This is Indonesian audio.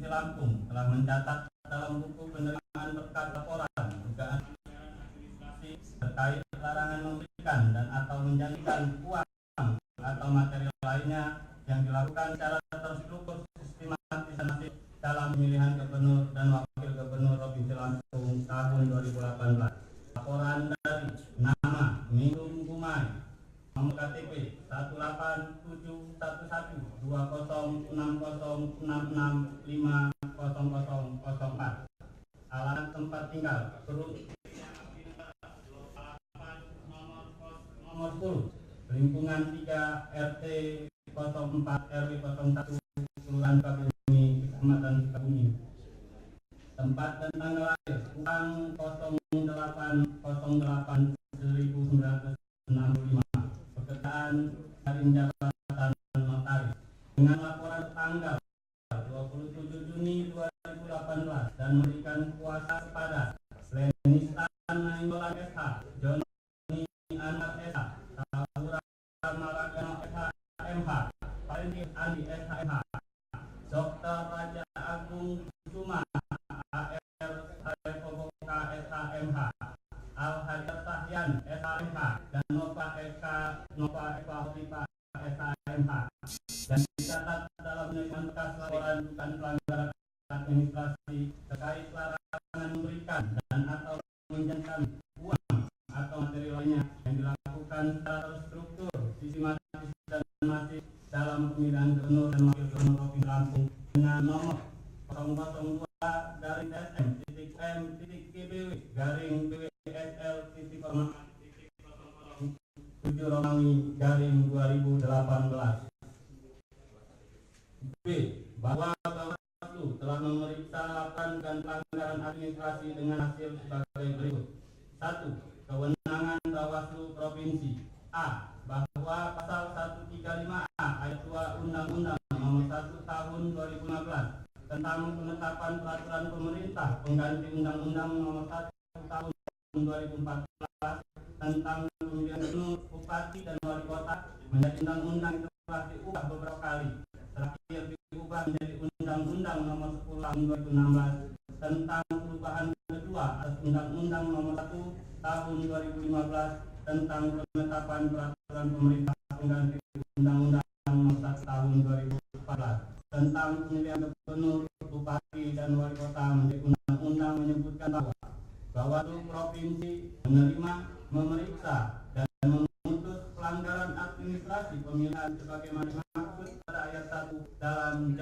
Provinsi Lampung telah mencatat dalam buku penerimaan berkas laporan dugaan administrasi terkait larangan memberikan dan atau menjanjikan uang atau materi lainnya yang dilakukan secara terstruktur sistematis dan masif dalam pemilihan gubernur dan wakil gubernur Provinsi Lampung tahun 2018. Laporan dari nama Minum Gumai, nomor KTP 1872060665004, alamat tempat tinggal Perut nomor 10, lingkungan 3 RT 04 RW 01 Kelurahan Sukabumi, Kecamatan Sukabumi. Tempat dan tanggal lahir uang 08/08/1965. Pekerjaan Karim Jabatan Notaris. Dengan laporan tanggal 27 Juni 2018 dan memberikan kuasa kepada Lenistan Nainggolan SH, Joni Anwar SH, Saura Malagano SH MH, Parinti Andi SH MH, Dr. Raja Agung Kusuma SHMH, Al Hajar Tahyan SHMH, dan Nova Eva Hotipa SHMH, dan dicatat dalam penerimaan berkas laporan dugaan pelanggaran administrasi terkait larangan memberikan dan atau menjanjikan uang atau materi lainnya yang dilakukan secara terstruktur, sistematis dan masif dalam pemilihan gubernur dan wakil gubernur Provinsi Lampung dengan nomor 0,SM-M.BW/BWSL/7/2018. B. Bahwa Bawaslu telah memeriksa laporan dan pelanggaran administrasi dengan hasil sebagai berikut. 1. Kewenangan Bawaslu Provinsi. A. Bahwa pasal 135A ayat 2 Undang-Undang Nomor 1 Tahun 2015 tentang penetapan peraturan pemerintah pengganti Undang-Undang Nomor 1 Tahun 2014 tentang pemilihan gubernur, bupati, dan wali kota menjadi undang-undang itu telah diubah beberapa kali. Terakhir diubah menjadi Undang-Undang Nomor 10 Tahun 2016 tentang perubahan kedua atas Undang-Undang Nomor 1 Tahun 2015 tentang penetapan peraturan pemerintah pengganti Undang-Undang Nomor 1 Tahun 2014 tentang pemilihan gubernur, bupati, dan wali kota menjadi undang-undang menyebutkan bahwa Bawaslu Provinsi menerima, memeriksa, dan memutus pelanggaran administrasi pemilihan sebagaimana dimaksud pada ayat 1 dalam